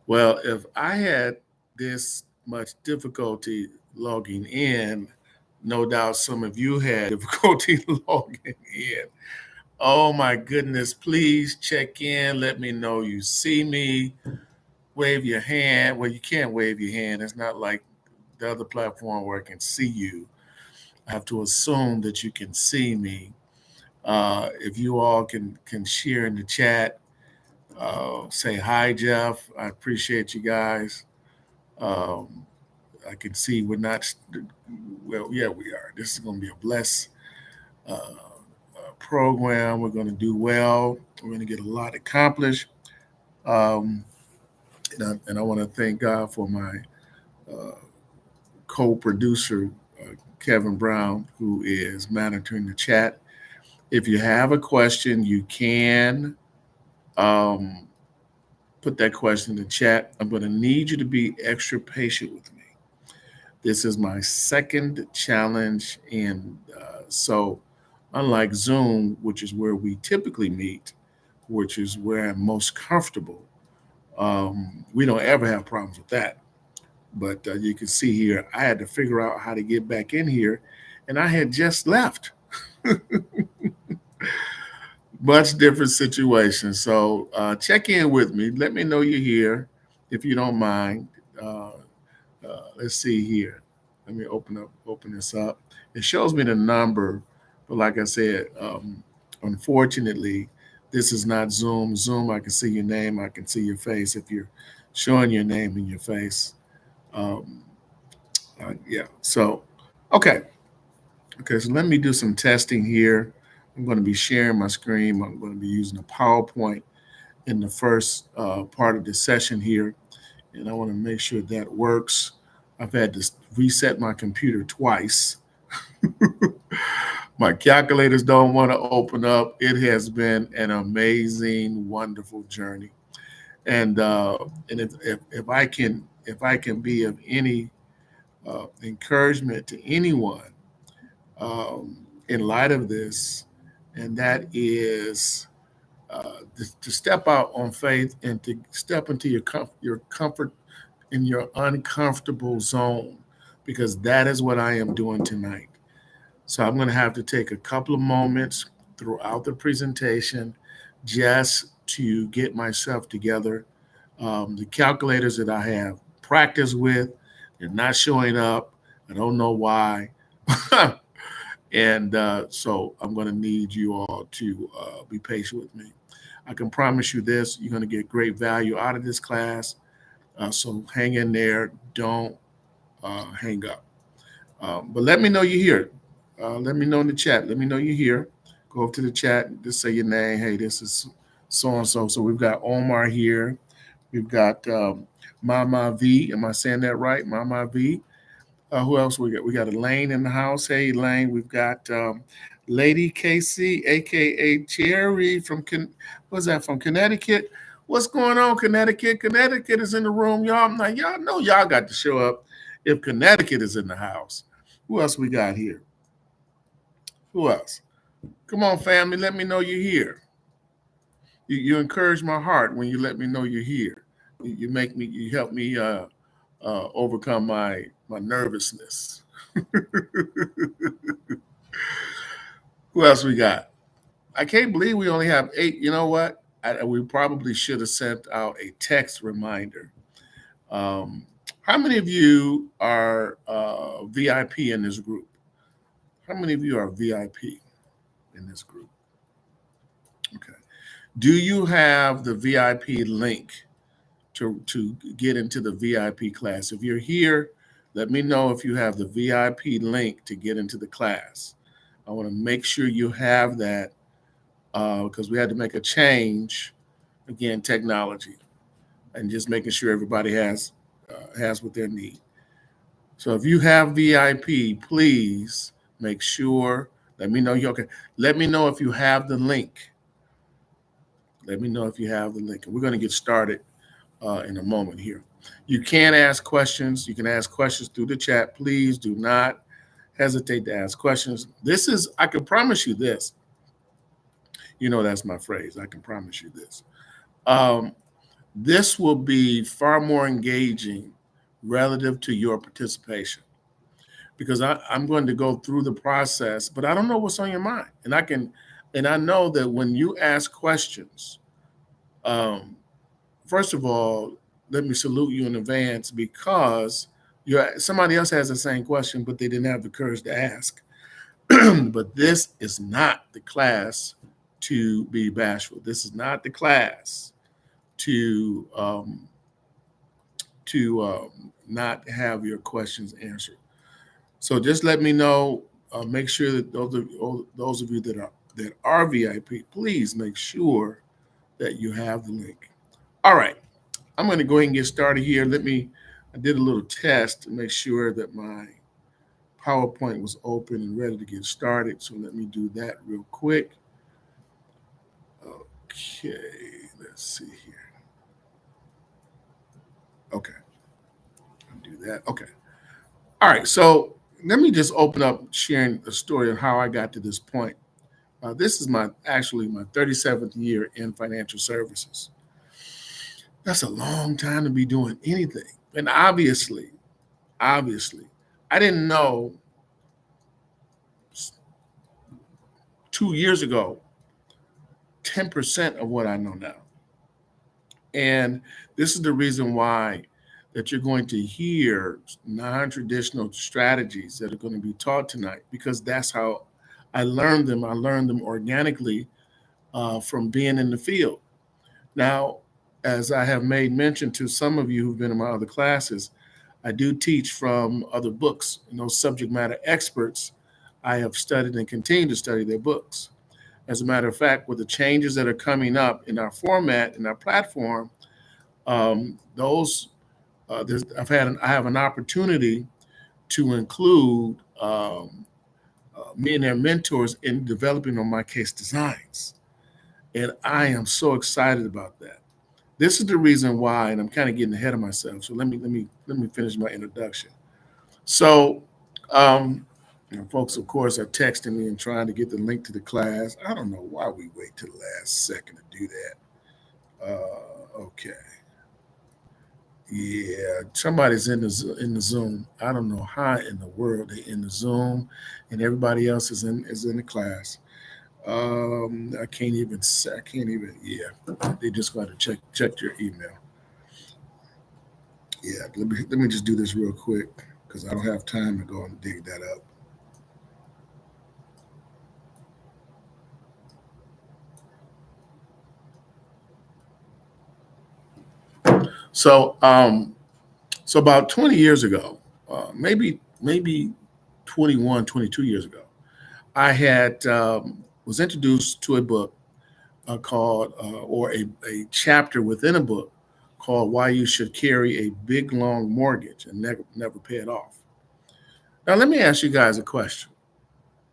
Well, if I had this much difficulty logging in, no doubt some of you had difficulty logging in. Oh my goodness, please check in. Let me know you see me. Wave your hand. Well, you can't wave your hand. It's not like the other platform where I can see you. I have to assume that you can see me. If you all can share in the chat, say hi, Jeff. I appreciate you guys. Um, I can see we're not. Well, yeah, we are. This is going to be a blessed program. We're going to do well. We're going to get a lot accomplished. Um, and I want to thank God for my uh, co-producer, Kevin Brown, who is monitoring the chat. If you have a question, you can um, put that question in the chat. I'm going to need you to be extra patient with me. This is my second challenge, and so unlike Zoom, which is where we typically meet, which is where I'm most comfortable, we don't ever have problems with that. But you can see here, I had to figure out how to get back in here, and I had just left. Much different situation. So check in with me. Let me know you're here, if you don't mind. Uh, let's see here. Let me open this up. It shows me the number, but like I said, unfortunately, this is not Zoom. Zoom, I can see your name, I can see your face. If you're showing your name and your face, um, yeah. So, okay, okay. So let me do some testing here. I'm going to be sharing my screen. I'm going to be using a PowerPoint in the first part of the session here, and I want to make sure that works. I've had to reset my computer twice. My calculators don't want to open up. It has been an amazing, wonderful journey, and if I can be of any encouragement to anyone in light of this, and that is to step out on faith and to step into your comfort in your uncomfortable zone, because that is what I am doing tonight. So I'm going to have to take a couple of moments throughout the presentation just to get myself together. The calculators that I have practiced with, they're not showing up. I don't know why. And so I'm going to need you all to be patient with me. I can promise you this: you're going to get great value out of this class. So hang in there. Don't hang up. But let me know you're here. Let me know in the chat. Let me know you're here. Go up to the chat. Just say your name. Hey, this is so and so. So we've got Omar here. We've got Mama V. Am I saying that right? Mama V. Who else we got? We got Elaine in the house. Hey, Elaine. We've got Lady Casey, aka Cherry from what's that, from Connecticut? What's going on, Connecticut? Connecticut is in the room, y'all. Now, y'all know y'all got to show up if Connecticut is in the house. Who else we got here? Who else? Come on, family. Let me know you're here. You encourage my heart when you let me know you're here. You make me. You help me overcome my nervousness. Who else we got? I can't believe we only have 8. You know what? We probably should have sent out a text reminder. Um, how many of you are VIP in this group? How many of you are VIP in this group? Okay. Do you have the VIP link to get into the VIP class? If you're here, let me know if you have the VIP link to get into the class. I want to make sure you have that because we had to make a change. Again, technology, and just making sure everybody has what they need. So if you have VIP, please make sure. Let me know you okay. Let me know if you have the link. Let me know if you have the link. And we're going to get started in a moment here. You can ask questions. You can ask questions through the chat. Please do not hesitate to ask questions. This is, I can promise you this. You know, that's my phrase. I can promise you this. Um, This will be far more engaging relative to your participation because I'm going to go through the process, but I don't know what's on your mind. And I know that when you ask questions, um, first of all, let me salute you in advance because somebody else has the same question, but they didn't have the courage to ask. But this is not the class to be bashful. This is not the class to not have your questions answered. So just let me know. Make sure that those of you that are VIP, please make sure that you have the link. All right, I'm going to go ahead and get started here. I did a little test to make sure that my PowerPoint was open and ready to get started. So let me do that real quick. Okay, let's see here. Okay, I'll do that. Okay. All right, so let me just open up sharing a story of how I got to this point. This is my 37th year in financial services. That's a long time to be doing anything. And obviously, I didn't know 2 years ago 10% of what I know now. And this is the reason why that you're going to hear non-traditional strategies that are going to be taught tonight, because that's how I learned them. I learned them organically from being in the field. Now, as I have made mention to some of you who've been in my other classes, I do teach from other books. And those subject matter experts, I have studied and continue to study their books. As a matter of fact, with the changes that are coming up in our format, in our platform, those I have an opportunity to include me and their mentors in developing on my case designs, and I am so excited about that. This is the reason why, and I'm kind of getting ahead of myself. So let me finish my introduction. So, um, folks, of course, are texting me and trying to get the link to the class. I don't know why we wait till the last second to do that. Okay, yeah, somebody's in the Zoom. I don't know how in the world they're in the Zoom, and everybody else is in the class. I can't even say. I can't even. Yeah, they just got to check your email. Yeah, let me just do this real quick because I don't have time to go and dig that up. So, so about 20 years ago, maybe 21, 22 years ago, I had was introduced to a book called or a chapter within a book called "Why You Should Carry a Big Long Mortgage and Never Pay It Off." Now, let me ask you guys a question.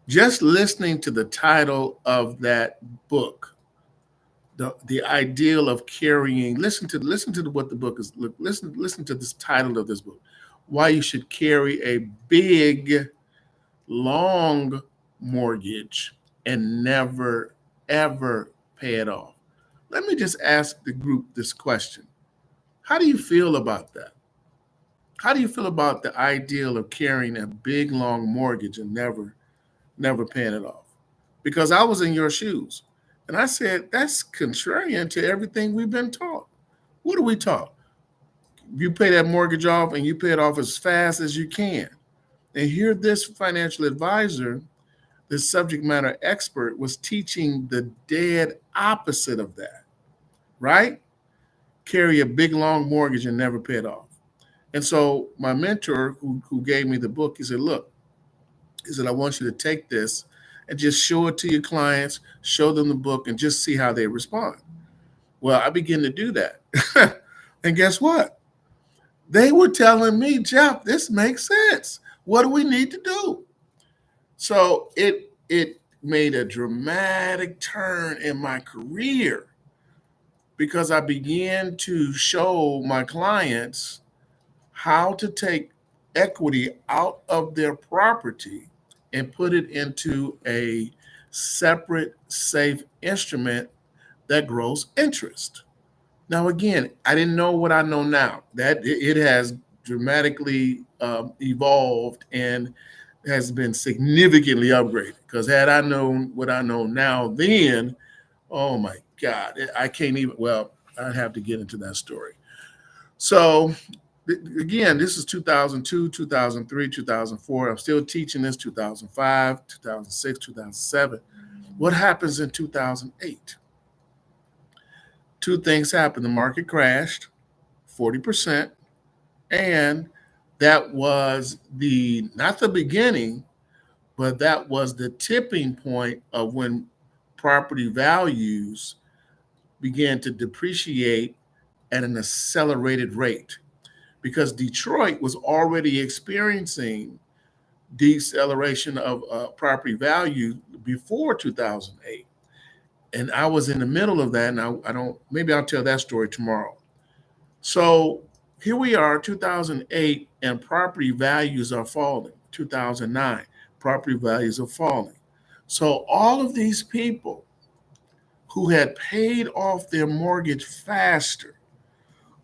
Just listening to the title of that book, the ideal of carrying, listen to what the book is. Listen to this title of this book. Why you should carry a big, long mortgage and never ever pay it off. Let me just ask the group this question. How do you feel about that? How do you feel about the ideal of carrying a big long mortgage and never paying it off? Because I was in your shoes. And I said, that's contrarian to everything we've been taught. What are we taught? You pay that mortgage off and you pay it off as fast as you can. And here, this financial advisor, this subject matter expert, was teaching the dead opposite of that, right? Carry a big, long mortgage and never pay it off. And so, my mentor, who gave me the book, he said, look, he said, I want you to take this and just show it to your clients, show them the book, and just see how they respond. Well, I began to do that. And guess what? They were telling me, Jeff, this makes sense. What do we need to do? So it made a dramatic turn in my career because I began to show my clients how to take equity out of their property and put it into a separate, safe instrument that grows interest. Now, again, I didn't know what I know now. That it has dramatically evolved and has been significantly upgraded. Because had I known what I know now then, oh my God, I can't even. Well, I'd have to get into that story. So, again, this is 2002, 2003, 2004. I'm still teaching this 2005, 2006, 2007. What happens in 2008? Two things happened. The market crashed 40%, and that was the not the beginning, but that was the tipping point of when property values began to depreciate at an accelerated rate, because Detroit was already experiencing deceleration of property value before 2008. And I was in the middle of that. And I don't, maybe I'll tell that story tomorrow. So here we are, 2008, and property values are falling. 2009, property values are falling. So all of these people who had paid off their mortgage faster,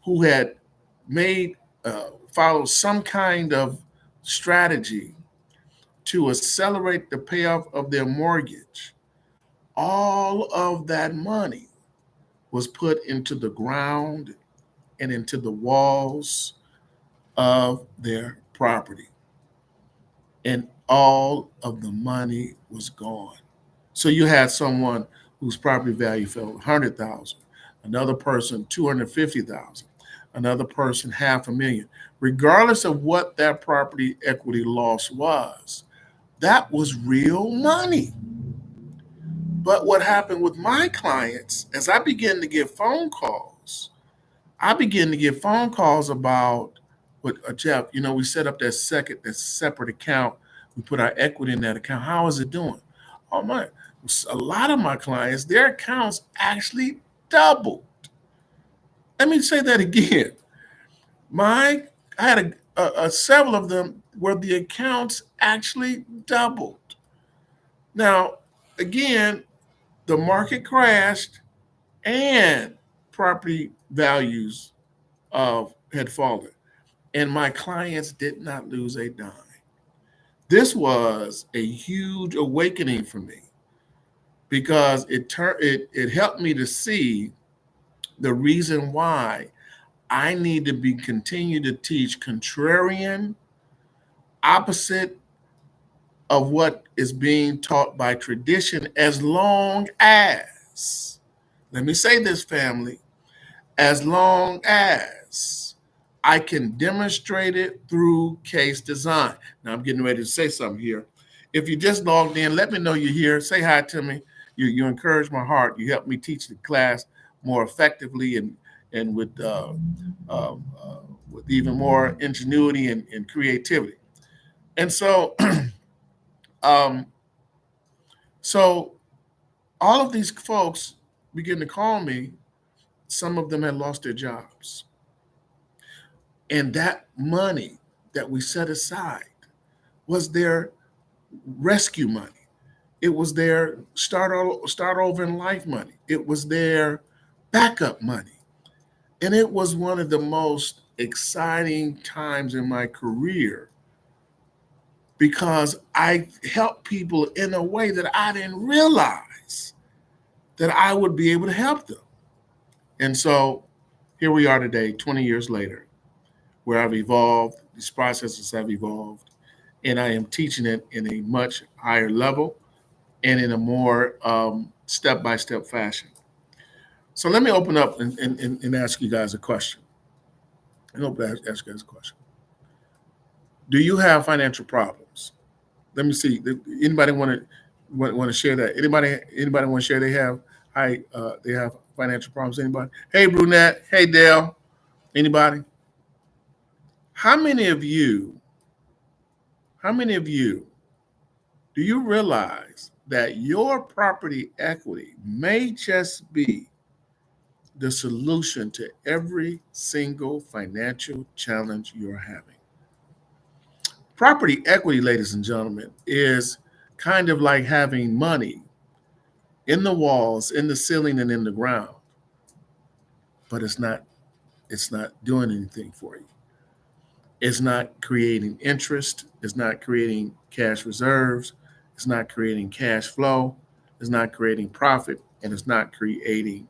who had made, followed some kind of strategy to accelerate the payoff of their mortgage, all of that money was put into the ground and into the walls of their property. And all of the money was gone. So you had someone whose property value fell 100,000, another person 250,000, another person half a million. Regardless of what that property equity loss was, that was real money. But what happened with my clients, as I began to get phone calls, I began to get phone calls about what Jeff, we set up that separate account. We put our equity in that account. How is it doing? Oh my, a lot of my clients, their accounts actually doubled. Let me say that again. My I had several of them where the accounts actually doubled. Now, again, the market crashed and property values had fallen, and my clients did not lose a dime. This was a huge awakening for me because it helped me to see the reason why I need to be continue to teach contrarian, opposite of what is being taught by tradition, as long as, let me say this, family, as long as I can demonstrate it through case design. Now I'm getting ready to say something here. If you just logged in, let me know you're here. Say hi to me. You encourage my heart. You help me teach the class more effectively and uh, with even more ingenuity and creativity. And so, um, so all of these folks begin to call me. Some of them had lost their jobs, and that money that we set aside was their rescue money. It was their start over in life money. It was their backup money. And it was one of the most exciting times in my career because I helped people in a way that I didn't realize that I would be able to help them. And so here we are today, 20 years later, where I've evolved, these processes have evolved, and I am teaching it in a much higher level and in a more step by step fashion. So let me open up and ask you guys a question. Ask you guys a question. Do you have financial problems? Let me see. Anybody want to share that? Anybody want to share they have financial problems? Anybody? Hey brunette. Hey Dale. Anybody? How many of you? How many of you do you realize that your property equity may just be the solution to every single financial challenge you're having? Property equity, ladies and gentlemen, is kind of like having money in the walls, in the ceiling, and in the ground. but it's not doing anything for you. It's not creating interest. It's not creating cash reserves. It's not creating cash flow. It's not creating profit, and it's not creating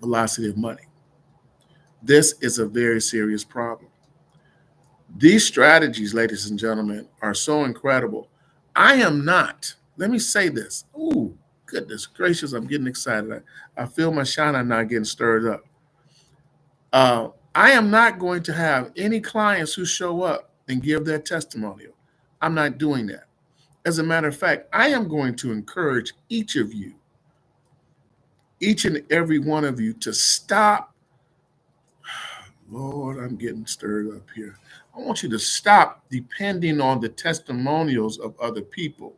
velocity of money. This is a very serious problem. These strategies, ladies and gentlemen, are so incredible. I am not, let me say this. Ooh, goodness gracious, I'm getting excited. I feel my shine now getting stirred up. I am not going to have any clients who show up and give their testimonial. I'm not doing that. As a matter of fact, I am going to encourage each of you, each and every one of you, to stop. Lord, I'm getting stirred up here. I want you to stop depending on the testimonials of other people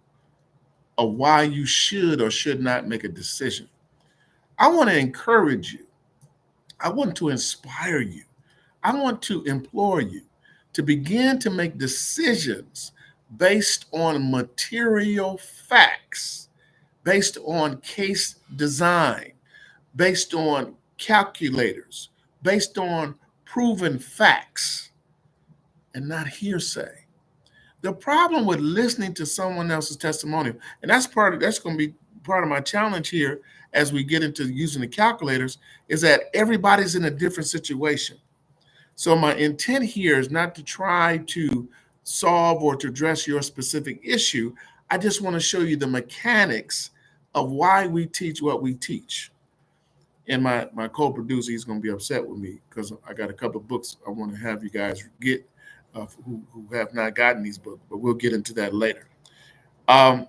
of why you should or should not make a decision. I want to encourage you. I want to inspire you. I want to implore you to begin to make decisions based on material facts, based on case design, based on calculators, based on proven facts, and not hearsay. The problem with listening to someone else's testimonial, and that's going to be part of my challenge here as we get into using the calculators, is that everybody's in a different situation. So my intent here is not to try to solve or to address your specific issue. I just want to show you the mechanics of why we teach what we teach. And my co-producer, he's going to be upset with me because I got a couple of books I want to have you guys get who have not gotten these books, but we'll get into that later. Um,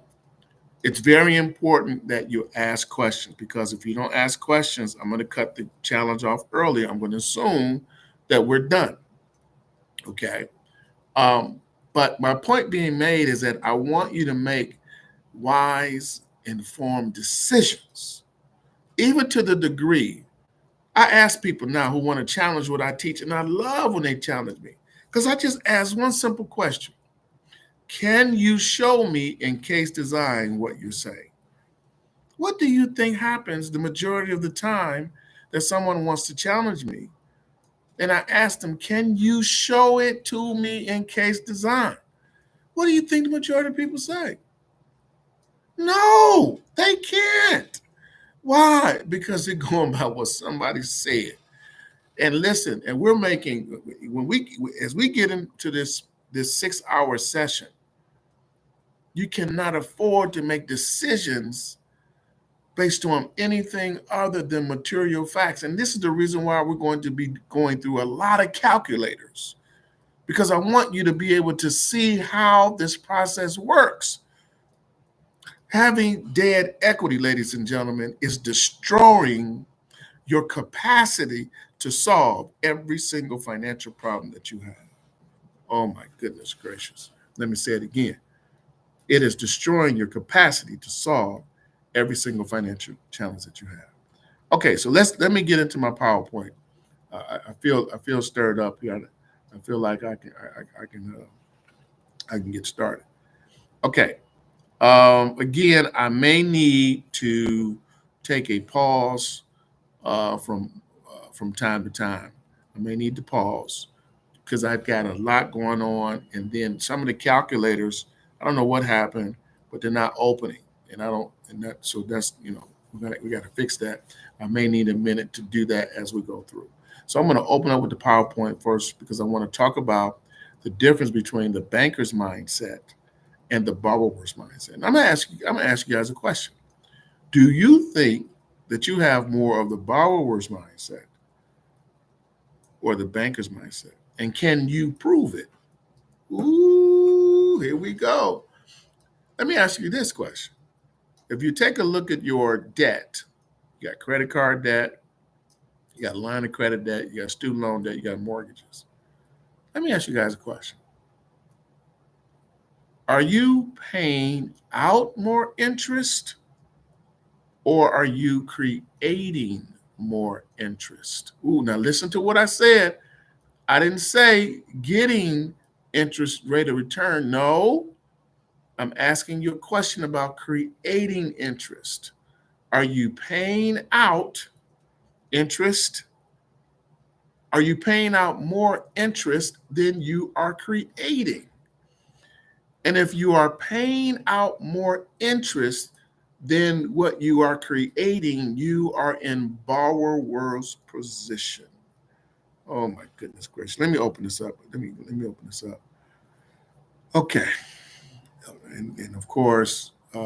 it's very important that you ask questions, because if you don't ask questions, I'm going to cut the challenge off early. I'm going to assume that we're done. Okay. Um, but my point being made is that I want you to make wise, informed decisions, even to the degree. I ask people now who want to challenge what I teach, and I love when they challenge me, because I just ask one simple question. Can you show me in case design what you're saying? What do you think happens the majority of the time that someone wants to challenge me? And I ask them, can you show it to me in case design? What do you think the majority of people say? No, they can't. Why? Because they're going by what somebody said. And listen, and we're making, when we as we get into this 6 hour session, you cannot afford to make decisions based on anything other than material facts. And this is the reason why we're going to be going through a lot of calculators, because I want you to be able to see how this process works. Having dead equity, ladies and gentlemen, is destroying your capacity to solve every single financial problem that you have. Oh my goodness gracious. Let me say it again. It is destroying your capacity to solve every single financial challenge that you have. Okay, so let me get into my PowerPoint. I feel stirred up here. I feel like I can get started. Okay. Again, I may need to take a pause from time to time. I may need to pause because I've got a lot going on, and then some of the calculators, I don't know what happened, but they're not opening, and I don't, and that so that's we got to fix that. I may need a minute to do that as we go through. So I'm going to open up with the PowerPoint first because I want to talk about the difference between the banker's mindset and the borrower's mindset. And I'm gonna ask you guys a question. Do you think that you have more of the borrower's mindset or the banker's mindset? And can you prove it? Ooh, here we go. Let me ask you this question. If you take a look at your debt, you got credit card debt, you got line of credit debt, you got student loan debt, you got mortgages. Let me ask you guys a question. Are you paying out more interest, or are you creating more interest? Ooh, now listen to what I said. I didn't say getting interest rate of return. No, I'm asking you a question about creating interest. Are you paying out interest, Are you paying out more interest than you are creating? And if you are paying out more interest than what you are creating, you are in borrower's position. Oh my goodness gracious. Let me open this up. Let me open this up. Okay. And of course, okay.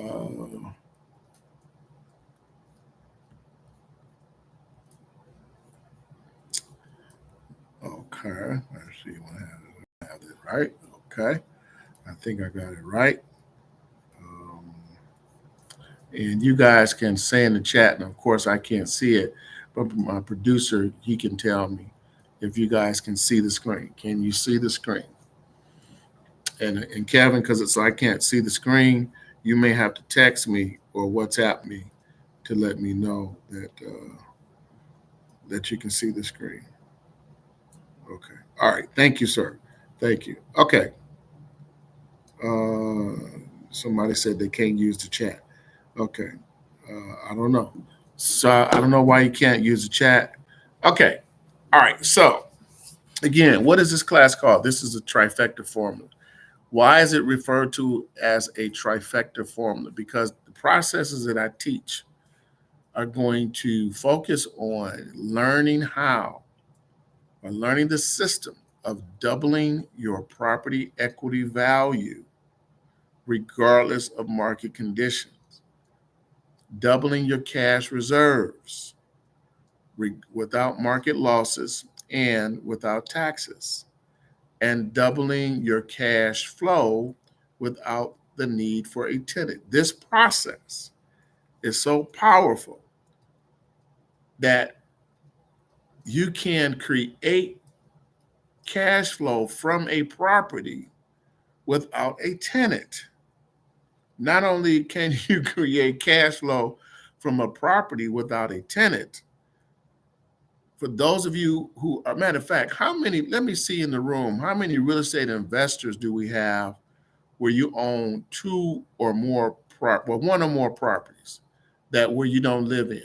Let's see what I have it right. Okay. I think I got it right. Um, and you guys can say in the chat, and of course I can't see it, but my producer, he can tell me if you guys can see the screen. Can you see the screen? And Kevin, because it's I can't see the screen, you may have to text me or WhatsApp me to let me know that you can see the screen. Okay. All right. Thank you, sir. Thank you. Okay. Uh, Somebody said they can't use the chat. Okay. I don't know. So I don't know why you can't use the chat. Okay. All right. So again, what is this class called? This is a trifecta formula. Why is it referred to as a trifecta formula? Because the processes that I teach are going to focus on learning how or learning the system of doubling your property equity value regardless of market conditions, doubling your cash reserves without market losses and without taxes, and doubling your cash flow without the need for a tenant. This process is so powerful that you can create cash flow from a property without a tenant. Not only can you create cash flow from a property without a tenant, for those of you who are, matter of fact, how many, let me see in the room, how many real estate investors do we have where you own two or more, well, one or more properties that where you don't live in?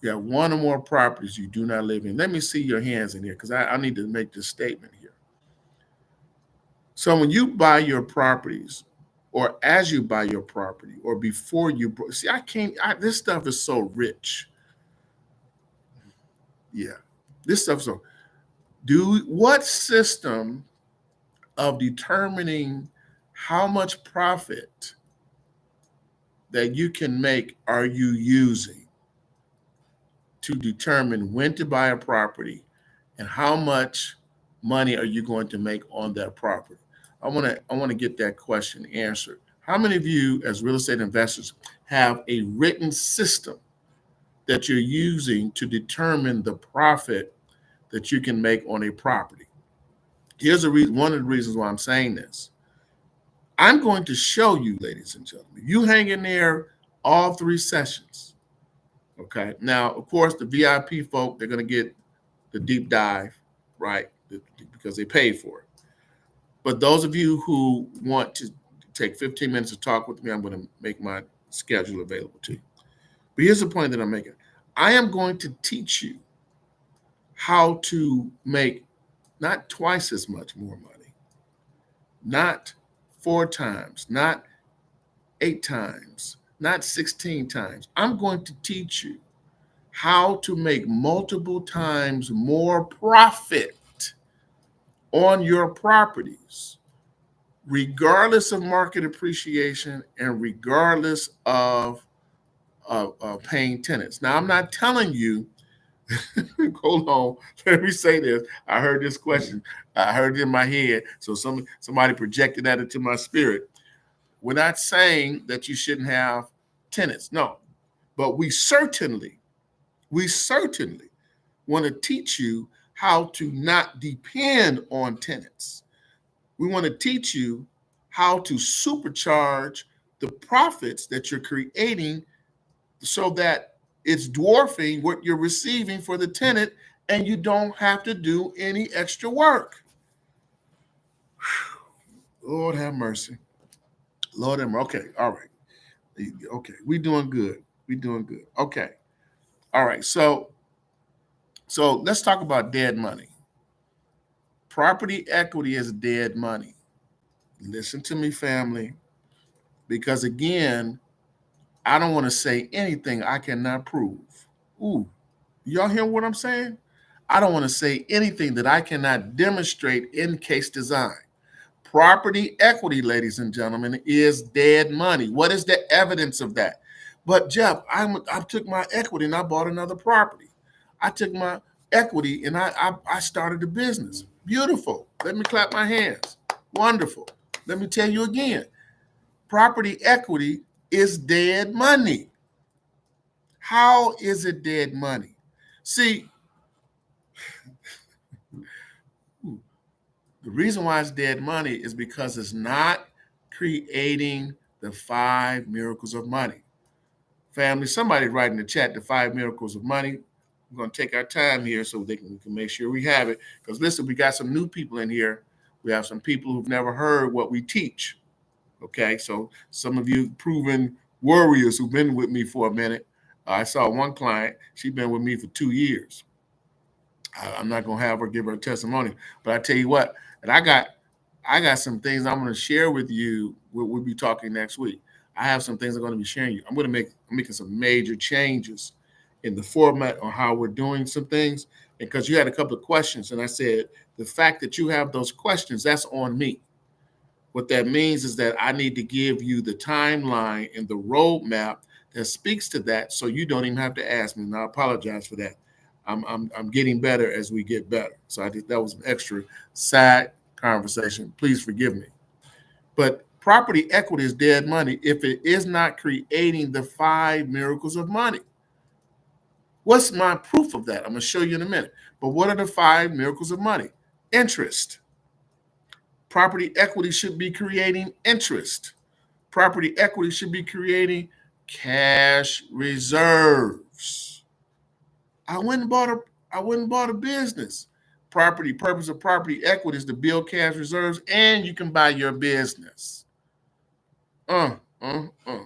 You have one or more properties you do not live in. Let me see your hands in here because I need to make this statement here. So when you buy your properties, or as you buy your property, or before you see, this stuff is so rich. Yeah, this stuff. So, what system of determining how much profit that you can make are you using to determine when to buy a property and how much money are you going to make on that property? I want to get that question answered. How many of you as real estate investors have a written system that you're using to determine the profit that you can make on a property? Here's one of the reasons why I'm saying this. I'm going to show you, ladies and gentlemen. You hang in there all three sessions. Okay. Now, of course, the VIP folk, they're going to get the deep dive, right? Because they paid for it. But those of you who want to take 15 minutes to talk with me, I'm going to make my schedule available to you. But here's the point that I'm making. I am going to teach you how to make not twice as much more money, not 4 times, not 8 times, not 16 times. I'm going to teach you how to make multiple times more profit on your properties, regardless of market appreciation and regardless of paying tenants. Now, I'm not telling you, hold on, let me say this. I heard this question. I heard it in my head. So somebody projected that into my spirit. We're not saying that you shouldn't have tenants. No, but we certainly want to teach you how to not depend on tenants. We want to teach you how to supercharge the profits that you're creating so that it's dwarfing what you're receiving for the tenant and you don't have to do any extra work. Lord have mercy. Lord have mercy. Okay, all right. Okay, we doing good. We doing good. Okay. All right. So So let's talk about dead money. Property equity is dead money. Listen to me, family, because again, I don't want to say anything I cannot prove. Ooh, y'all hear what I'm saying? I don't want to say anything that I cannot demonstrate in case design. Property equity, ladies and gentlemen, is dead money. What is the evidence of that? But Jeff, I took my equity and I bought another property. I took my equity and I started a business. Beautiful. Let me clap my hands. Wonderful. Let me tell you again, property equity is dead money. How is it dead money? See, the reason why it's dead money is because it's not creating the 5 miracles of money. Family, somebody write in the chat the 5 miracles of money. We're going to take our time here so we can make sure we have it. Because listen, we got some new people in here. We have some people who've never heard what we teach. Okay, so some of you proven warriors who've been with me for a minute. I saw one client, she's been with me for 2 years. I'm not gonna have her give her a testimony, but I tell you what, and I got some things I'm gonna share with you. We'll be talking next week. I have some things I'm gonna be sharing you. I'm making some major changes in the format on how we're doing some things. Because you had a couple of questions, and I said the fact that you have those questions, that's on me. What that means is that I need to give you the timeline and the roadmap that speaks to that, so you don't even have to ask me. And I apologize for that. I'm getting better as we get better. So I think that was an extra side conversation. Please forgive me. But property equity is dead money if it is not creating the 5 miracles of money. What's my proof of that? I'm going to show you in a minute. But what are the 5 miracles of money? Interest. Property equity should be creating interest. Property equity should be creating cash reserves. I went and bought a business. Property purpose of property equity is to build cash reserves, and you can buy your business. Uh, uh, uh.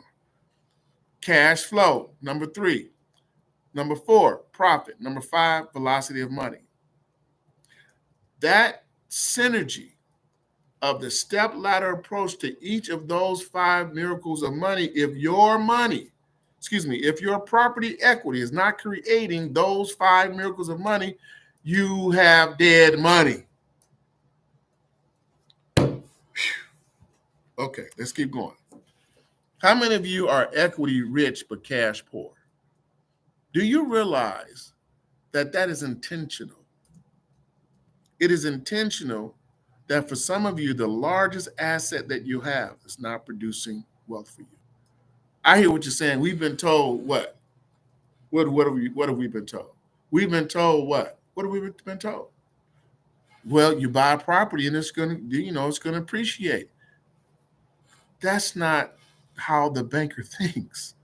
Cash flow, number 3. Number 4, profit. Number 5, velocity of money. That synergy of the step ladder approach to each of those 5 miracles of money, if your property equity is not creating those 5 miracles of money, you have dead money. Okay, let's keep going. How many of you are equity rich but cash poor? Do you realize that is intentional? It is intentional that for some of you, the largest asset that you have is not producing wealth for you. I hear what you're saying. We've been told what? What have we been told? We've been told what? What have we been told? Well, you buy a property and it's gonna appreciate. That's not how the banker thinks.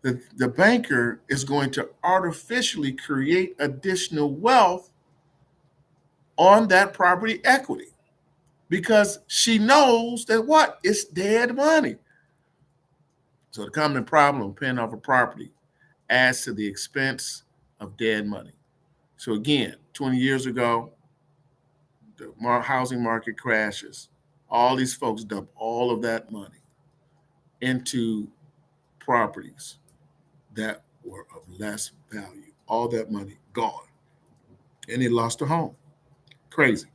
The banker is going to artificially create additional wealth on that property equity because she knows that what? It's dead money. So the common problem of paying off a property adds to the expense of dead money. So again, 20 years ago, the housing market crashes. All these folks dump all of that money into properties that were of less value. All that money gone. And they lost their home. Crazy.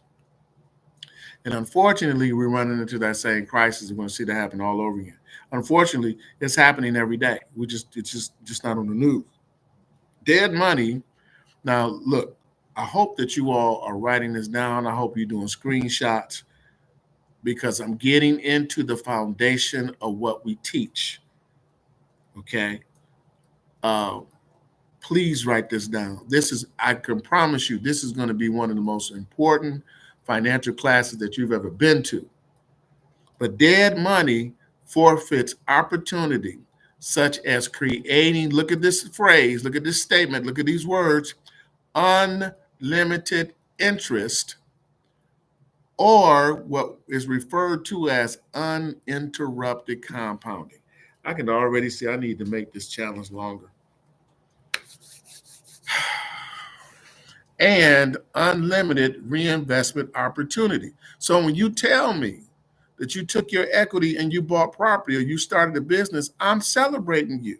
And unfortunately, we're running into that same crisis. We're going to see that happen all over again. Unfortunately, it's happening every day. It's just not on the news. Dead money. Now, look, I hope that you all are writing this down. I hope you're doing screenshots because I'm getting into the foundation of what we teach. Okay. Please write this down. I can promise you, this is going to be one of the most important financial classes that you've ever been to. But dead money forfeits opportunity, such as creating, look at this phrase, look at this statement, look at these words, unlimited interest, or what is referred to as uninterrupted compounding. I can already see I need to make this challenge longer. and unlimited reinvestment opportunity. So when you tell me that you took your equity and you bought property or you started a business, I'm celebrating you.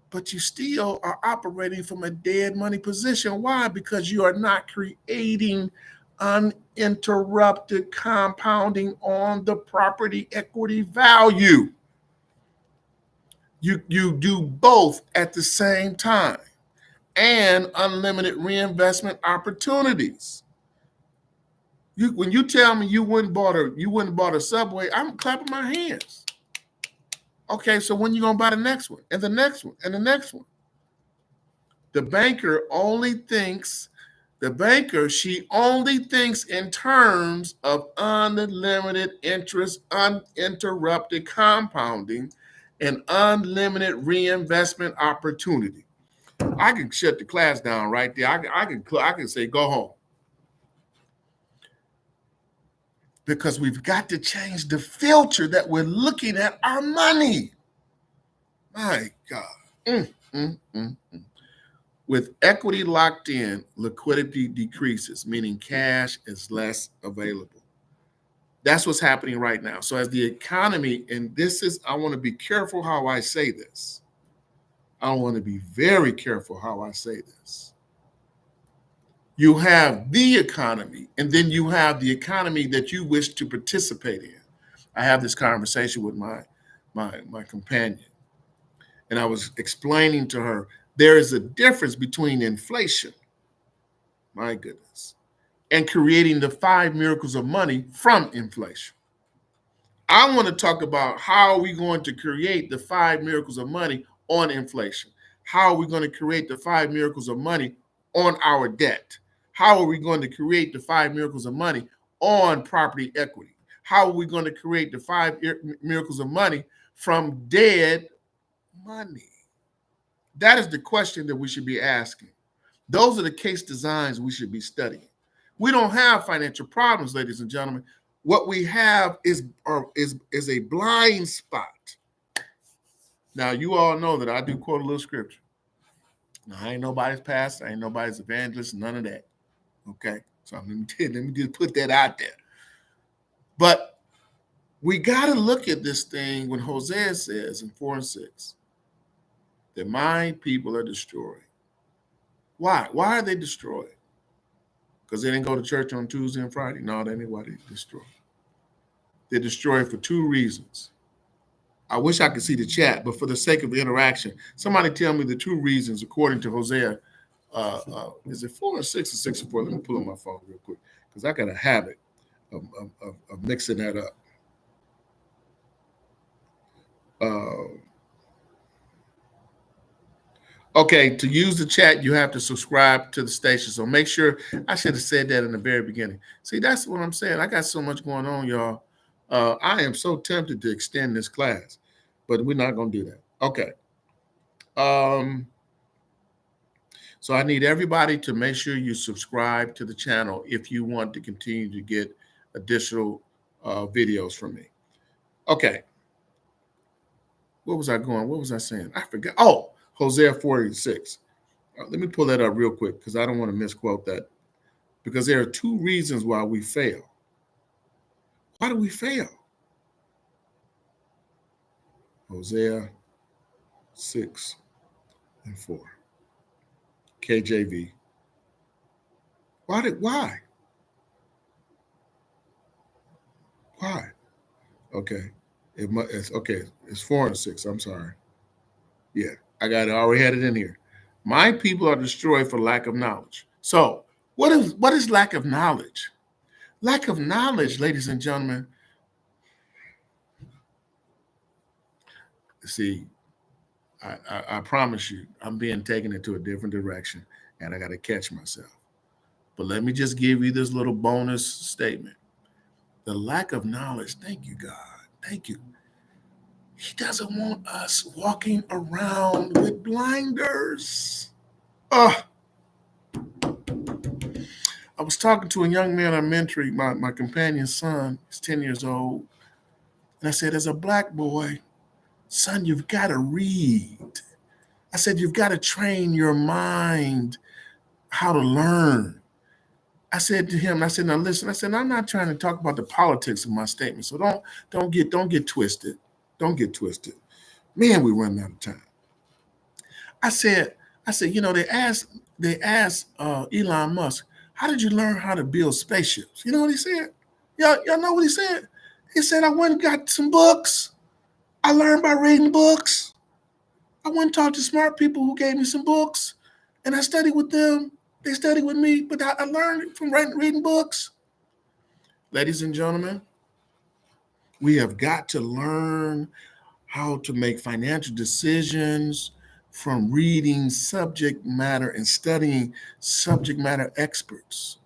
But you still are operating from a dead money position. Why? Because you are not creating uninterrupted compounding on the property equity value. You do both at the same time, and unlimited reinvestment opportunities. When you tell me you wouldn't bought a Subway, I'm clapping my hands. Okay, so when you gonna buy the next one and the next one and the next one? The banker only thinks, she only thinks in terms of unlimited interest, uninterrupted compounding, and unlimited reinvestment opportunity. I can shut the class down right there. I can say go home, because we've got to change the filter that we're looking at our money. My God. With equity locked in, liquidity decreases, meaning cash is less available. That's what's happening right now. So as the economy, and I want to be careful how I say this. I want to be very careful how I say this. You have the economy, and then you have the economy that you wish to participate in. I have this conversation with my companion, and I was explaining to her there is a difference between inflation, my goodness, and creating the 5 miracles of money from inflation. I want to talk about how are we going to create the 5 miracles of money on inflation? How are we going to create the 5 miracles of money on our debt? How are we going to create the 5 miracles of money on property equity? How are we going to create the 5 miracles of money from dead money? That is the question that we should be asking. Those are the case designs we should be studying. We don't have financial problems, ladies and gentlemen. What we have is a blind spot. Now, you all know that I do quote a little scripture. Now, I ain't nobody's pastor, I ain't nobody's evangelist, none of that. Okay, so let me just put that out there. But we got to look at this thing when Hosea says in 4:6 that my people are destroyed. Why? Why are they destroyed? Because they didn't go to church on Tuesday and Friday? No, that ain't why they destroyed. They're destroyed for 2 reasons. I wish I could see the chat, but for the sake of interaction, somebody tell me the 2 reasons according to Hosea. Is it 4 or 6 or 6 or 4? Let me pull up my phone real quick because I got a habit of mixing that up. Okay, to use the chat, you have to subscribe to the station. So make sure, I should have said that in the very beginning. See, that's what I'm saying. I got so much going on, y'all. I am so tempted to extend this class, but we're not going to do that. Okay. So I need everybody to make sure you subscribe to the channel if you want to continue to get additional videos from me. Okay. What was I going? What was I saying? I forgot. Oh, Hosea 4:6. Let me pull that up real quick because I don't want to misquote that. Because there are 2 reasons why we fail. Why do we fail? Hosea 6:4. KJV. Why? Why? Okay. It's 4:6. I'm sorry. Yeah, I got it. I already had it in here. My people are destroyed for lack of knowledge. So, what is lack of knowledge? Lack of knowledge, ladies and gentlemen. See, I promise you, I'm being taken into a different direction, and I got to catch myself. But let me just give you this little bonus statement. The lack of knowledge, thank you, God. Thank you. He doesn't want us walking around with blinders. I was talking to a young man I'm mentoring, my companion's son. He's 10 years old. And I said, as a black boy, son, you've got to read. I said, you've got to train your mind. how to learn. I said to him, I said, now listen, I said, I'm not trying to talk about the politics of my statement. So don't get twisted. Don't get twisted. Man, we run out of time. I said, they asked Elon Musk, how did you learn how to build spaceships? You know what he said? Y'all know what he said? He said, I went and got some books. I learned by reading books. I went and talked to smart people who gave me some books, and I studied with them. They studied with me, but I learned from reading books. Ladies and gentlemen, we have got to learn how to make financial decisions from reading subject matter and studying subject matter experts.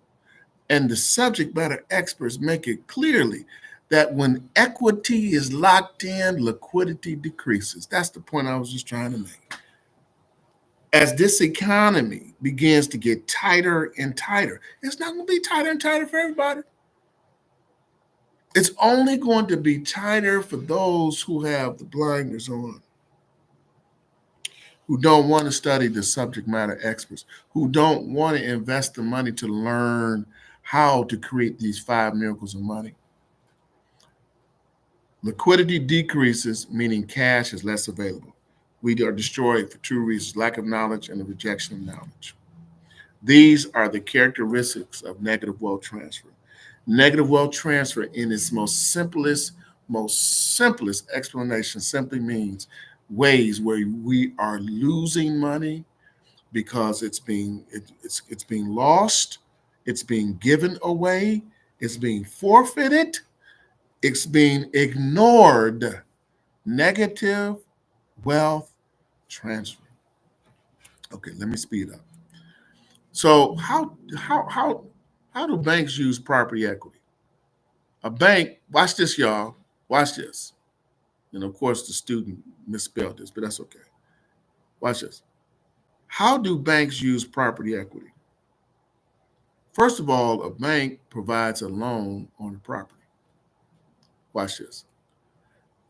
And the subject matter experts make it clearly that when equity is locked in, liquidity decreases. That's the point I was just trying to make. As this economy begins to get tighter and tighter, it's not going to be tighter and tighter for everybody. It's only going to be tighter for those who have the blinders on, who don't want to study the subject matter experts, who don't want to invest the money to learn how to create these 5 miracles of money. Liquidity decreases, meaning cash is less available. We are destroyed for two reasons: lack of knowledge and the rejection of knowledge. These are the characteristics of negative wealth transfer. Negative wealth transfer, in its most simplest explanation, simply means ways where we are losing money because it's being lost, it's being given away, it's being forfeited, it's being ignored. Negative wealth transfer. Okay, let me speed up. So how do banks use property equity? A bank, watch this, y'all. Watch this. And of course, the student misspelled this, but that's okay. Watch this. How do banks use property equity? First of all, a bank provides a loan on the property. Watch this.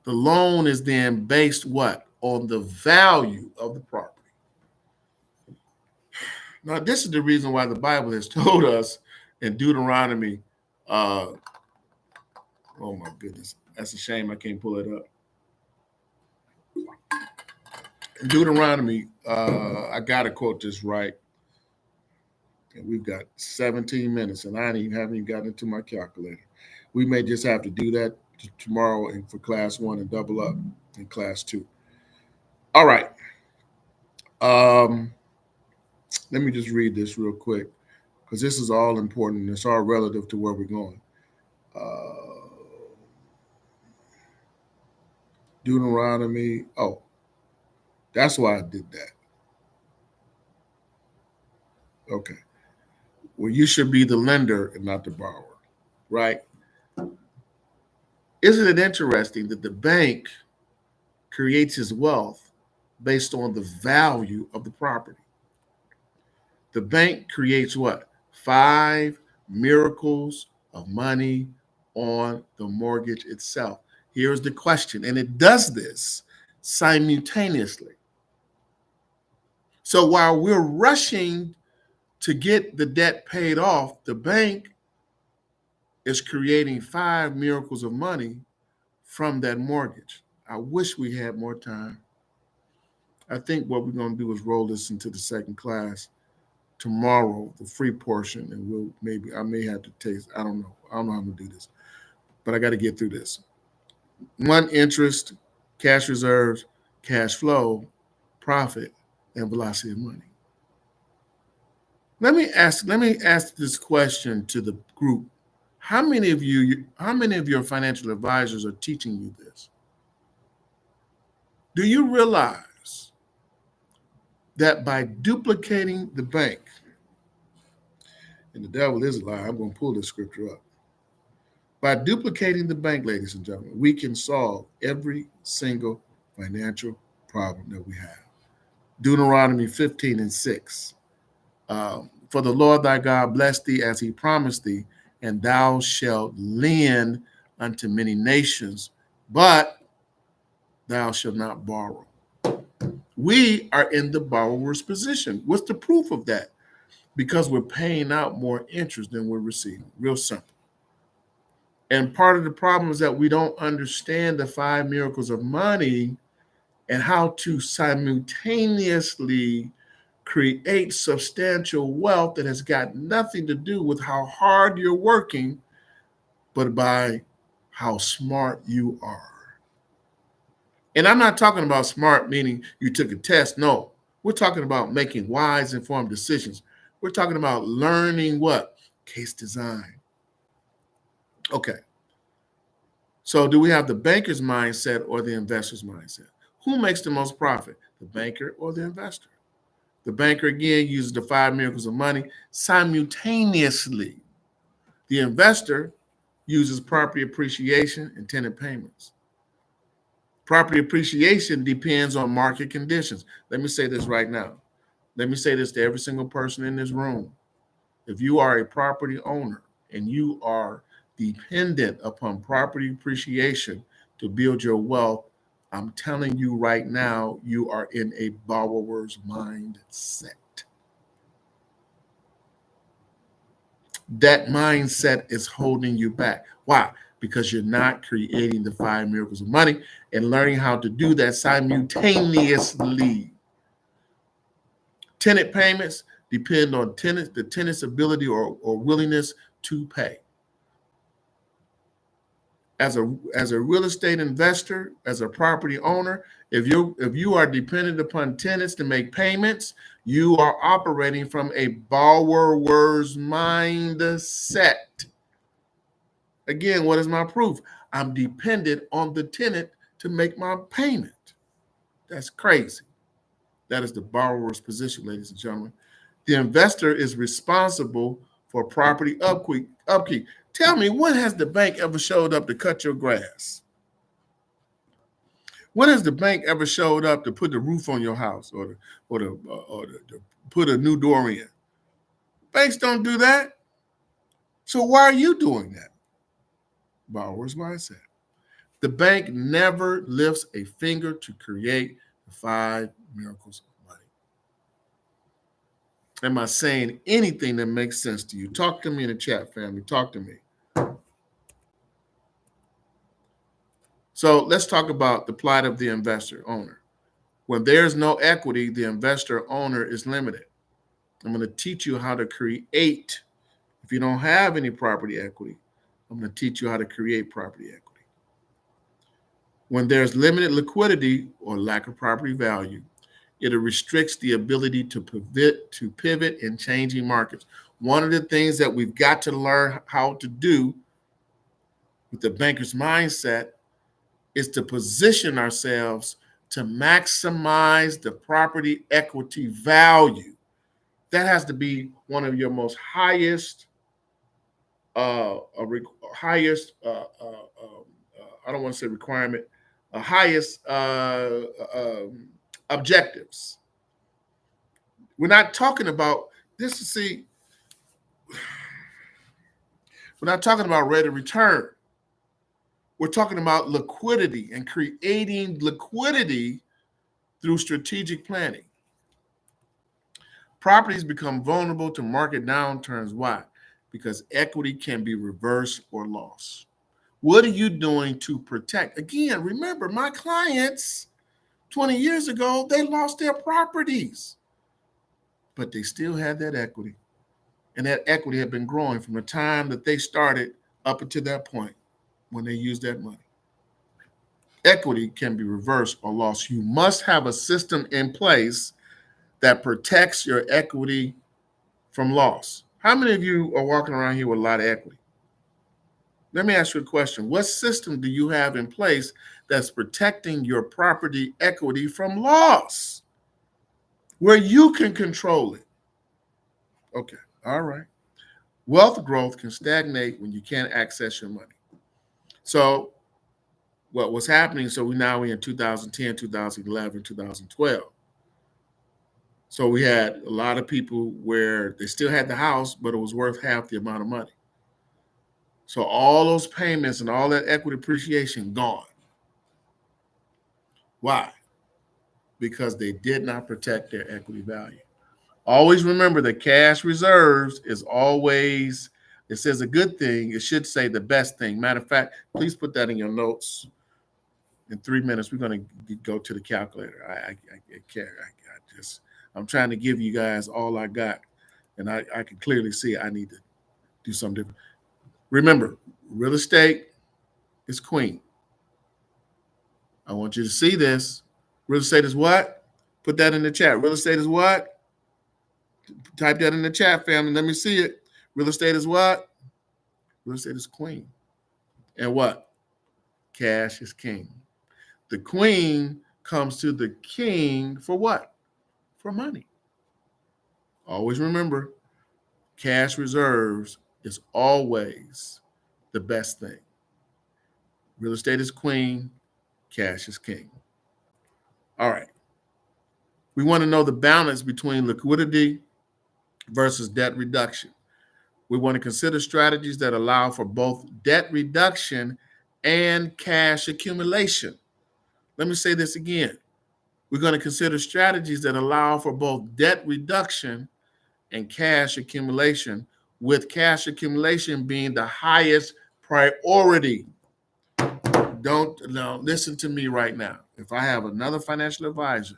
The loan is then based what? On the value of the property. Now, this is the reason why the Bible has told us in Deuteronomy. Uh, oh my goodness, that's a shame I can't pull it up. In Deuteronomy, I gotta quote this right. And we've got 17 minutes, and I haven't even gotten into my calculator. We may just have to do that tomorrow and for class 1 and double up in class 2. All right. Let me just read this real quick because this is all important and it's all relative to where we're going. Deuteronomy. Oh, that's why I did that. Okay. Well, you should be the lender and not the borrower, right? Isn't it interesting that the bank creates its wealth based on the value of the property? The bank creates what? 5 miracles of money on the mortgage itself. Here's the question, and it does this simultaneously. So while we're rushing to get the debt paid off, the bank is creating 5 miracles of money from that mortgage. I wish we had more time. I think what we're going to do is roll this into the second class tomorrow, the free portion, and I may have to taste. I don't know how I'm going to do this, but I got to get through this. One, interest, cash reserves, cash flow, profit, and velocity of money. Let me ask this question to the group. How many of your financial advisors are teaching you this? Do you realize that by duplicating the bank, and the devil is a lie, I'm going to pull this scripture up. By duplicating the bank, ladies and gentlemen, we can solve every single financial problem that we have. Deuteronomy 15:6. For the Lord thy God bless thee as he promised thee, and thou shalt lend unto many nations, but thou shalt not borrow. We are in the borrower's position. What's the proof of that? because we're paying out more interest than we're receiving. Real simple. And part of the problem is that we don't understand the five miracles of money and how to simultaneously create substantial wealth that has got nothing to do with how hard you're working, but by how smart you are. And I'm not talking about smart meaning you took a test. No, we're talking about making wise, informed decisions. We're talking about learning what? Case design. Okay. So do we have the banker's mindset or the investor's mindset? Who makes the most profit? The banker or the investor? The banker, again, uses the five miracles of money simultaneously. The investor uses property appreciation and tenant payments. Property appreciation depends on market conditions. Let me say this right now. Let me say this to every single person in this room. If you are a property owner and you are dependent upon property appreciation to build your wealth, I'm telling you right now, you are in a borrower's mindset. That mindset is holding you back. Why? Because you're not creating the five miracles of money and learning how to do that simultaneously. Tenant payments depend on the tenant's ability or willingness to pay. As a real estate investor, as a property owner, if you are dependent upon tenants to make payments, you are operating from a borrower's mindset. Again, what is my proof? I'm dependent on the tenant to make my payment. That's crazy. That is the borrower's position, ladies and gentlemen. The investor is responsible for property upkeep. Tell me, when has the bank ever showed up to cut your grass? When has the bank ever showed up to put the roof on your house or to put a new door in? Banks don't do that. So why are you doing that? Borrower's mindset. The bank never lifts a finger to create the five miracles of money. Am I saying anything that makes sense to you? Talk to me in the chat, family. Talk to me. So let's talk about the plight of the investor owner. When there's no equity, the investor owner is limited. I'm going to teach you how to create. If you don't have any property equity, I'm going to teach you how to create property equity. When there's limited liquidity or lack of property value, it restricts the ability to pivot in changing markets. One of the things that we've got to learn how to do with the banker's mindset is to position ourselves to maximize the property equity value. That has to be one of your most highest, I don't want to say requirement, highest objectives. We're not talking about this. See, we're not talking about rate of return. We're talking about liquidity and creating liquidity through strategic planning. Properties become vulnerable to market downturns. Why? Because equity can be reversed or lost. What are you doing to protect? Again, remember, my clients 20 years ago, they lost their properties, but they still had that equity. And that equity had been growing from the time that they started up until that point when they used that money. Equity can be reversed or lost. You must have a system in place that protects your equity from loss. How many of you are walking around here with a lot of equity? Let me ask you a question. What system do you have in place that's protecting your property equity from loss, where you can control it? Okay, all right. Wealth growth can stagnate when you can't access your money. So what was happening, so we're in 2010, 2011, 2012. So we had a lot of people where they still had the house, but it was worth half the amount of money. So all those payments and all that equity appreciation gone. Why? Because they did not protect their equity value. Always remember that cash reserves is always, it says a good thing. It should say the best thing. Matter of fact, please put that in your notes. In 3 minutes, we're going to go to the calculator. I can't. I'm trying to give you guys all I got, and I can clearly see I need to do something different. Remember, real estate is queen. I want you to see this. Real estate is what? Put that in the chat. Real estate is what? Type that in the chat, family. Let me see it. Real estate is what? Real estate is queen. And what? Cash is king. The queen comes to the king for what? For money. Always remember, cash reserves is always the best thing. Real estate is queen, cash is king. All right. We want to know the balance between liquidity versus debt reduction. We want to consider strategies that allow for both debt reduction and cash accumulation. Let me say this again. We're going to consider strategies that allow for both debt reduction and cash accumulation, with cash accumulation being the highest priority. Now listen to me right now. If I have another financial advisor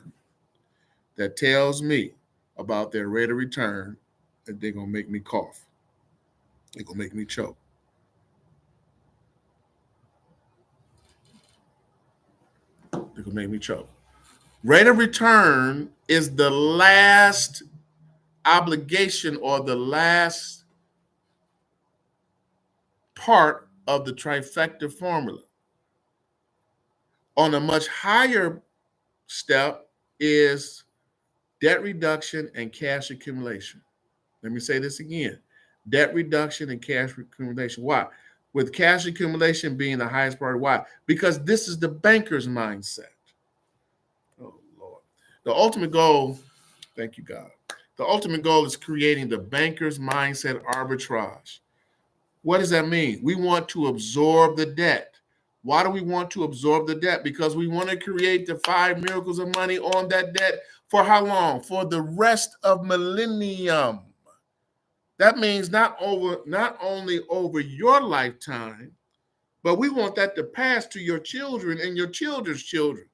that tells me about their rate of return, they're going to make me cough. They're going to make me choke. They're going to make me choke. Rate of return is the last obligation or the last part of the trifecta formula. On a much higher step is debt reduction and cash accumulation. Let me say this again. Debt reduction and cash accumulation. Why? With cash accumulation being the highest priority. Why? Because this is the banker's mindset. Oh, Lord. The ultimate goal, thank you, God. The ultimate goal is creating the banker's mindset arbitrage. What does that mean? We want to absorb the debt. Why do we want to absorb the debt? Because we want to create the 5 miracles of money on that debt for how long? For the rest of millennium. That means not only over your lifetime, but we want that to pass to your children and your children's children.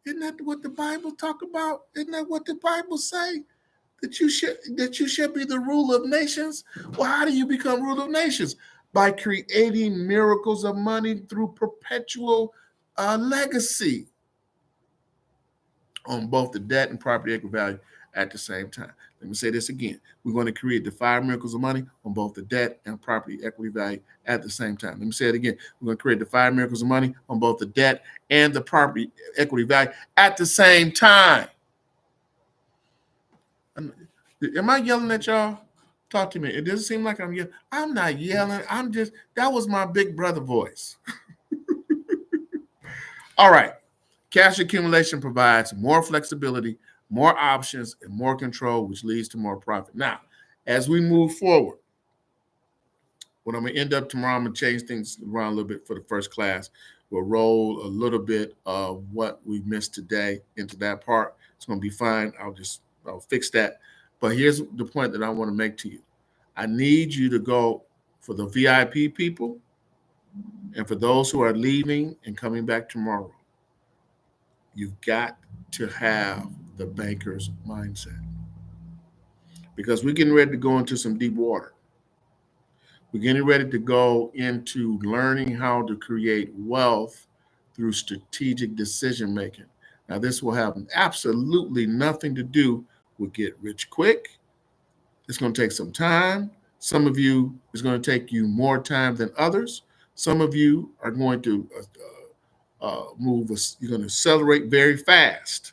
Isn't that what the Bible talk about? Isn't that what the Bible say? That you should be the ruler of nations? Well, how do you become ruler of nations? By creating miracles of money through perpetual legacy on both the debt and property equity value at the same time. Let me say this again. We're going to create the 5 miracles of money on both the debt and property equity value at the same time. Let me say it again. We're going to create the 5 miracles of money on both the debt and the property equity value at the same time. Am I yelling at y'all? Talk to me. It doesn't seem like I'm yelling. I'm not yelling. That was my big brother voice. All right. Cash accumulation provides more flexibility, more options, and more control, which leads to more profit. Now, as we move forward, what I'm going to end up tomorrow, I'm going to change things around a little bit for the first class. We'll roll a little bit of what we missed today into that part. It's going to be fine. I'll fix that. But here's the point that I want to make to you. I need you to go for the VIP people and for those who are leaving and coming back tomorrow. You've got to have the banker's mindset, because we're getting ready to go into some deep water. We're getting ready to go into learning how to create wealth through strategic decision making. Now, this will have absolutely nothing to do with get rich quick. It's going to take some time. Some of you, it's going to take you more time than others. Some of you are going to you're going to accelerate very fast.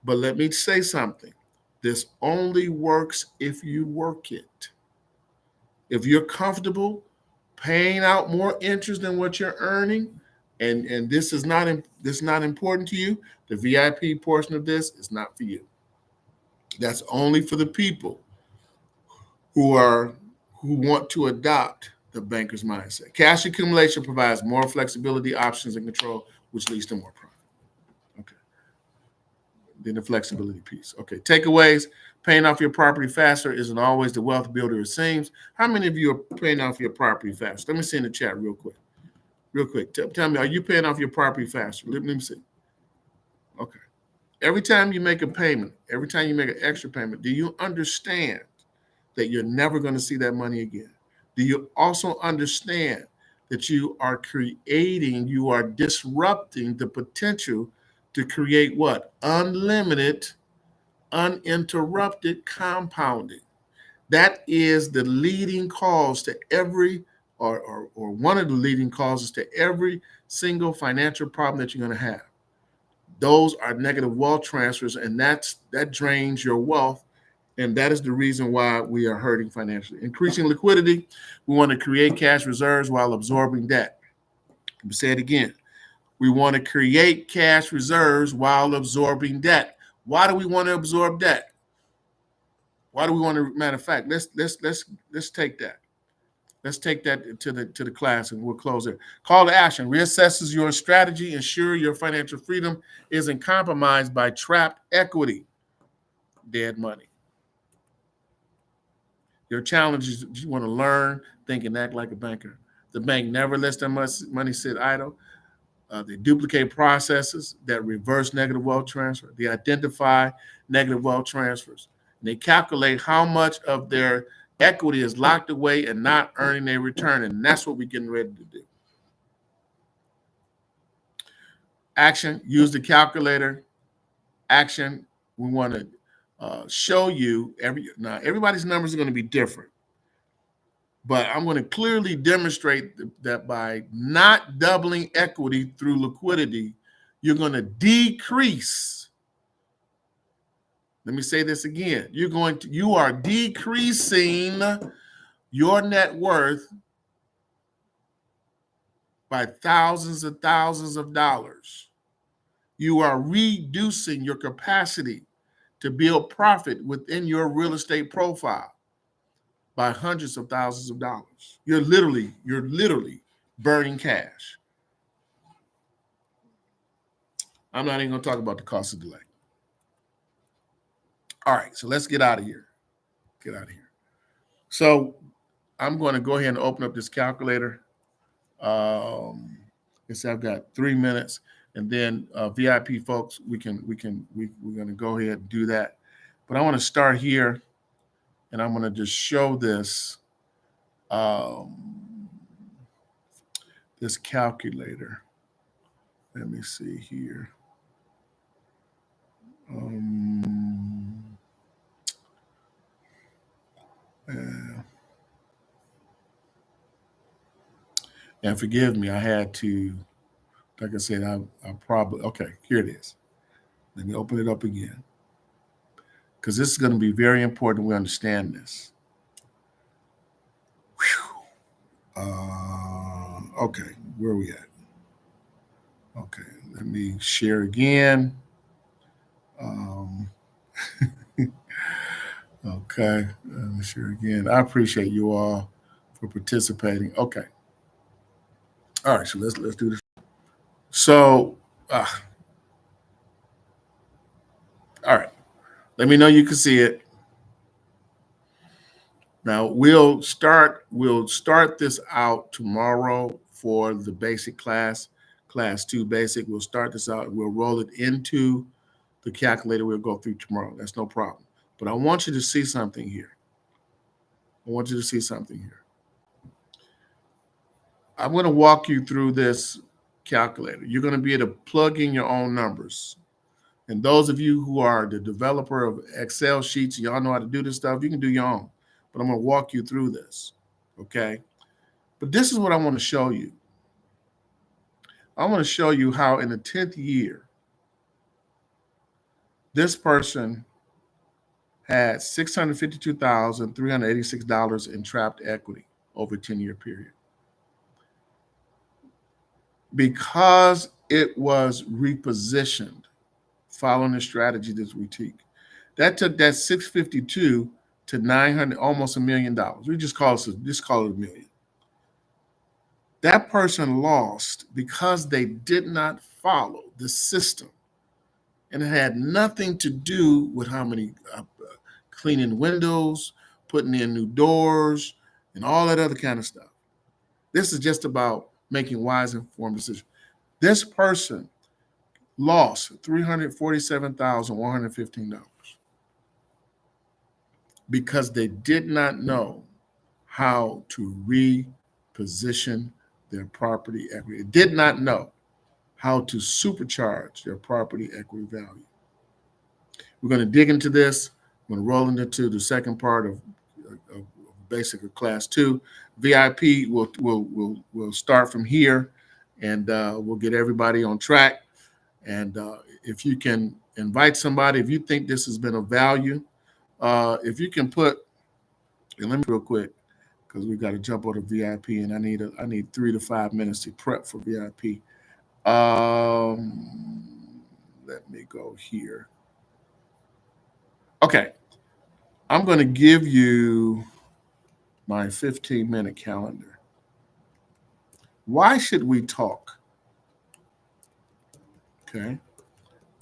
But let me say something. This only works if you work it. If you're comfortable paying out more interest than what you're earning, and this is not important to you, the VIP portion of this is not for you. That's only for the people who want to adopt the banker's mindset. Cash accumulation provides more flexibility, options, and control, which leads to more profit. Okay. then the flexibility piece. Okay, takeaways. Paying off your property faster isn't always the wealth builder it seems. How many of you are paying off your property faster? Let me see in the chat real quick. Real quick. Tell me, are you paying off your property faster? Let me see. Okay. Every time you make a payment, every time you make an extra payment, do you understand that you're never going to see that money again? Do you also understand that you are creating, you are disrupting the potential to create what? Unlimited, uninterrupted compounding. That is the leading cause to every, or one of the leading causes to every single financial problem that you're going to have. Those are negative wealth transfers, and that drains your wealth. And that is the reason why we are hurting financially. Increasing liquidity, we want to create cash reserves while absorbing debt. Let me say it again. We want to create cash reserves while absorbing debt. Why do we want to absorb debt? Why do we want to? Matter of fact, let's take that. Let's take that to the class, and we'll close it. Call to action: reassesses your strategy, ensure your financial freedom isn't compromised by trapped equity, dead money. Your challenge is you want to learn, think, and act like a banker. The bank never lets their money sit idle. They duplicate processes that reverse negative wealth transfer. They identify negative wealth transfers. And they calculate how much of their equity is locked away and not earning a return. And that's what we're getting ready to do. Action, use the calculator. Action, we want to show you now everybody's numbers are going to be different. But I'm going to clearly demonstrate that by not doubling equity through liquidity, you're going to decrease. Let me say this again. You are decreasing your net worth by thousands and thousands of dollars. You are reducing your capacity to build profit within your real estate profile by hundreds of thousands of dollars. You're literally burning cash. I'm not even going to talk about the cost of delay. All right, so let's get out of here. So I'm going to go ahead and open up this calculator. I've got 3 minutes, and then VIP folks, we're going to go ahead and do that. But I want to start here, and I'm going to just show this this calculator. Let me see here. And forgive me, I had to, like I said, I probably, okay, here it is. Let me open it up again, because this is going to be very important we understand this. Okay, where are we at? Okay, let me share again. Okay, let me share again. I appreciate you all for participating. Okay. All right, so let's do this. So, all right. Let me know you can see it. Now we'll start this out tomorrow for the basic class 2 basic. We'll start this out. We'll roll it into the calculator. We'll go through tomorrow. That's no problem. But I want you to see something here. I'm going to walk you through this calculator. You're going to be able to plug in your own numbers. And those of you who are the developer of Excel sheets, y'all know how to do this stuff, you can do your own. But I'm going to walk you through this, okay? But this is what I want to show you. I want to show you how in the 10th year, this person had $652,386 in trapped equity over a 10-year period. Because it was repositioned following the strategy that we teach. That took that 652 to 900, almost $1 million. We just call it $1 million. That person lost because they did not follow the system And it had nothing to do with how many cleaning windows, putting in new doors, and all that other kind of stuff. This is just about making wise, informed decisions. This person lost $347,115 because they did not know how to reposition their property equity. They did not know how to supercharge their property equity value. We're going to dig into this. I'm going to roll into the second part of basic of class 2. VIP will start from here, and we'll get everybody on track. And if you can invite somebody, if you think this has been of value, if you can put, and let me real quick, because we've got to jump over to VIP, and I need 3 to 5 minutes to prep for VIP. Let me go here. Okay, I'm going to give you my 15-minute calendar. Why should we talk? Okay,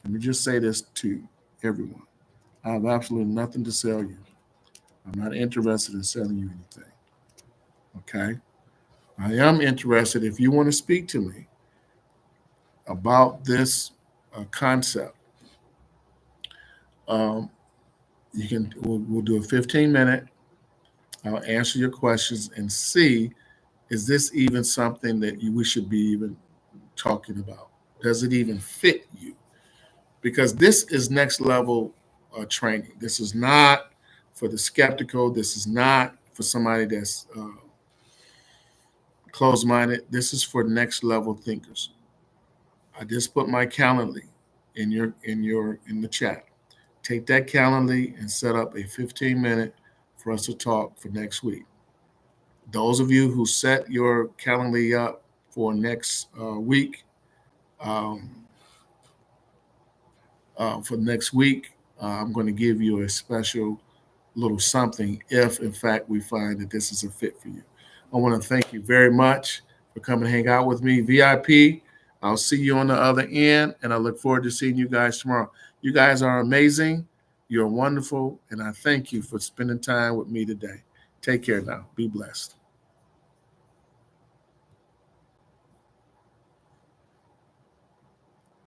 let me just say this to everyone. I have absolutely nothing to sell you. I'm not interested in selling you anything. Okay, I am interested if you want to speak to me about this concept. Um, we'll do a 15-minute. I'll answer your questions and see, is this even something that we should be even talking about? Does it even fit you? Because this is next level training. This is not for the skeptical. This is not for somebody that's closed minded. This is for next level thinkers. I just put my Calendly in the chat. Take that Calendly and set up a 15-minute for us to talk for next week. Those of you who set your Calendly up for next week, um, I'm going to give you a special little something if, in fact, we find that this is a fit for you. I want to thank you very much for coming to hang out with me. VIP, I'll see you on the other end, and I look forward to seeing you guys tomorrow. You guys are amazing. You're wonderful, and I thank you for spending time with me today. Take care now. Be blessed.